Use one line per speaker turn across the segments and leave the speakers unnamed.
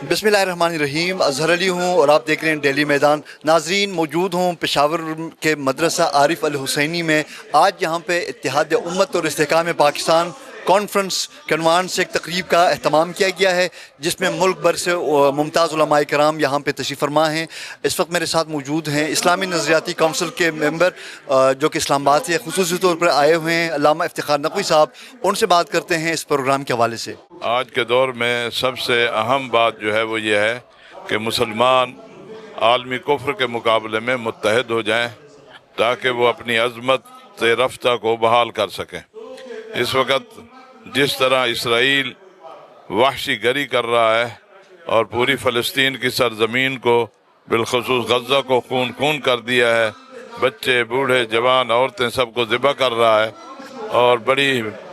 بسم اللہ الرحمن الرحیم، اظہر علی ہوں اور آپ دیکھ رہے ہیں ڈیلی میدان۔ ناظرین، موجود ہوں پشاور کے مدرسہ عارف الحسینی میں۔ آج یہاں پہ اتحاد امت اور استحکام پاکستان کانفرنس کے عنوان سے ایک تقریب کا اہتمام کیا گیا ہے، جس میں ملک بھر سے ممتاز علماء کرام یہاں پہ تشریف فرما ہیں۔ اس وقت میرے ساتھ موجود ہیں اسلامی نظریاتی کونسل کے ممبر جو کہ اسلام آباد سے خصوصی طور پر آئے ہوئے ہیں، علامہ افتخار نقوی صاحب۔ ان سے بات کرتے ہیں اس پروگرام کے حوالے سے۔
آج کے دور میں سب سے اہم بات جو ہے وہ یہ ہے کہ مسلمان عالمی کفر کے مقابلے میں متحد ہو جائیں تاکہ وہ اپنی عظمت رفتہ کو بحال کر سکیں۔ اس وقت جس طرح اسرائیل وحشی گری کر رہا ہے اور پوری فلسطین کی سرزمین کو بالخصوص غزہ کو خون خون کر دیا ہے، بچے بوڑھے جوان عورتیں سب کو ذبح کر رہا ہے اور بڑی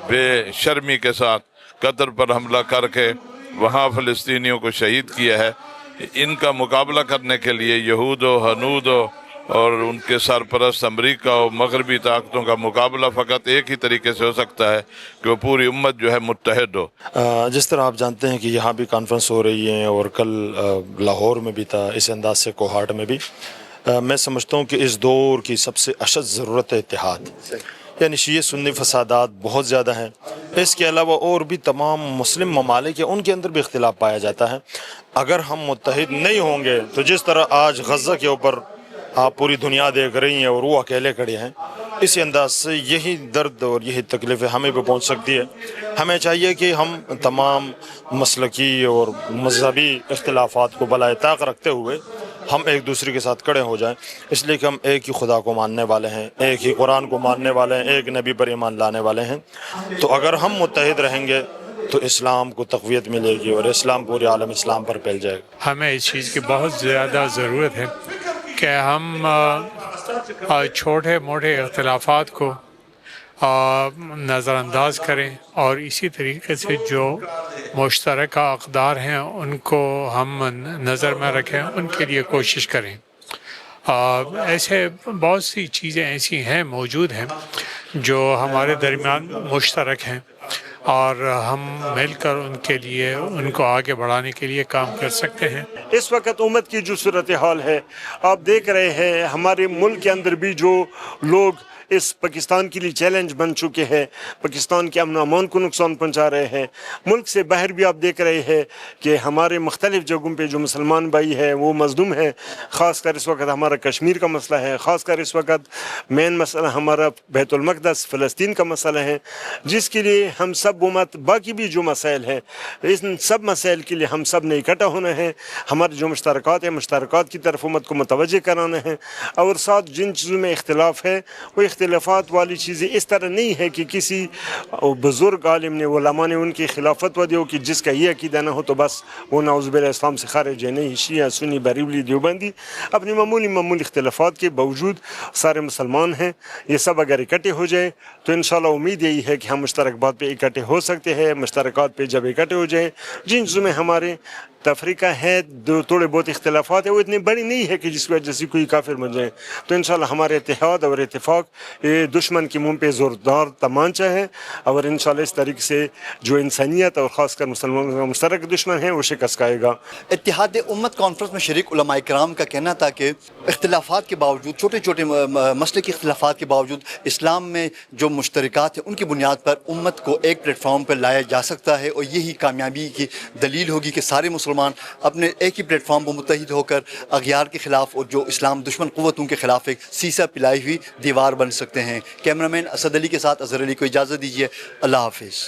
بے شرمی کے ساتھ قطر پر حملہ کر کے وہاں فلسطینیوں کو شہید کیا ہے، ان کا مقابلہ کرنے کے لیے یہود و ہنود اور ان کے سرپرست امریکہ اور مغربی طاقتوں کا مقابلہ فقط ایک ہی طریقے سے ہو سکتا ہے کہ وہ پوری امت جو ہے متحد ہو۔
جس طرح آپ جانتے ہیں کہ یہاں بھی کانفرنس ہو رہی ہیں اور کل لاہور میں بھی تھا، اس انداز سے کوہاٹ میں بھی۔ میں سمجھتا ہوں کہ اس دور کی سب سے اشد ضرورت ہے اتحاد، یعنی شیعہ سنی فسادات بہت زیادہ ہیں۔ اس کے علاوہ اور بھی تمام مسلم ممالک ہیں، ان کے اندر بھی اختلاف پایا جاتا ہے۔ اگر ہم متحد نہیں ہوں گے تو جس طرح آج غزہ کے اوپر آپ پوری دنیا دیکھ رہی ہیں اور وہ اکیلے کھڑے ہیں، اسی انداز سے یہی درد اور یہی تکلیفیں ہمیں بھی پہنچ سکتی ہے۔ ہمیں چاہیے کہ ہم تمام مسلکی اور مذہبی اختلافات کو بالائے طاق رکھتے ہوئے ہم ایک دوسرے کے ساتھ کھڑے ہو جائیں، اس لیے کہ ہم ایک ہی خدا کو ماننے والے ہیں، ایک ہی قرآن کو ماننے والے ہیں، ایک نبی پر ایمان لانے والے ہیں۔ تو اگر ہم متحد رہیں گے تو اسلام کو تقویت ملے گی اور اسلام پورے عالم اسلام پر پھیل جائے گا۔
ہمیں اس چیز کی بہت زیادہ ضرورت ہے کہ ہم چھوٹے موٹے اختلافات کو نظر انداز کریں اور اسی طریقے سے جو مشترکہ اقدار ہیں ان کو ہم نظر میں رکھیں، ان کے لیے کوشش کریں۔ ایسے بہت سی چیزیں ایسی ہیں موجود ہیں جو ہمارے درمیان مشترک ہیں اور ہم مل کر ان کے لیے ان کو آگے بڑھانے کے لیے کام کر سکتے ہیں۔
اس وقت امت کی جو صورتحال ہے آپ دیکھ رہے ہیں، ہمارے ملک کے اندر بھی جو لوگ اس پاکستان کے لیے چیلنج بن چکے ہیں، پاکستان کے امن و امان کو نقصان پہنچا رہے ہیں۔ ملک سے باہر بھی آپ دیکھ رہے ہیں کہ ہمارے مختلف جگہوں پہ جو مسلمان بھائی ہیں وہ مظلوم ہیں۔ خاص کر اس وقت ہمارا کشمیر کا مسئلہ ہے، خاص کر اس وقت مین مسئلہ ہمارا بیت المقدس فلسطین کا مسئلہ ہے، جس کے لیے ہم سب امت باقی بھی جو مسائل ہیں، ان سب مسائل کے لیے ہم سب نے اکٹھا ہونا ہے۔ ہمارے جو مشترکات ہیں، مشترکات کی طرف امت کو متوجہ کرانا ہے، اور ساتھ جن چیزوں میں اختلاف ہے وہ اختلافات والی چیزیں اس طرح نہیں ہے کہ کسی بزرگ عالم نے علماء نے ان کی خلاف فتویٰ دیو کہ جس کا یہ عقیدہ نہ ہو تو بس وہ نعوذ باللہ اسلام سے خارج ہے۔ نہیں، شیعہ سنی بریلوی دیوبندی اپنی معمولی اختلافات کے باوجود سارے مسلمان ہیں۔ یہ سب اگر اکٹھے ہو جائے تو انشاءاللہ امید یہی ہے کہ ہم مشترک بات پہ اکٹھے ہو سکتے ہیں۔ مشترکات پہ جب اکٹھے ہو جائیں، جن چیزوں میں ہمارے تفریقہ ہے، تھوڑے بہت اختلافات ہیں، وہ اتنی بڑی نہیں ہے کہ جس کی وجہ سے کوئی کافر بن جائے، تو انشاءاللہ ہمارے اتحاد اور اتفاق یہ دشمن کے منہ پہ زوردار تمانچہ ہے، اور انشاءاللہ اس طریقے سے جو انسانیت اور خاص کر مسلمانوں کا مشترک دشمن ہے وہ شکست کھائے گا۔
اتحاد امت کانفرنس میں شریک علماء کرام کا کہنا تھا کہ اختلافات کے باوجود، چھوٹے چھوٹے مسئلے کے اختلافات کے باوجود، اسلام میں جو مشترکات ہیں ان کی بنیاد پر امت کو ایک پلیٹ فارم پر لایا جا سکتا ہے، اور یہی کامیابی کی دلیل ہوگی کہ سارے مسلمان اپنے ایک ہی پلیٹ فارم پر متحد ہو کر اغیار کے خلاف اور جو اسلام دشمن قوتوں کے خلاف ایک سیسا پلائی ہوئی دیوار بن سکتے ہیں۔ کیمرہ مین اسد علی کے ساتھ اظہر علی کو اجازت دیجیے۔ اللہ حافظ۔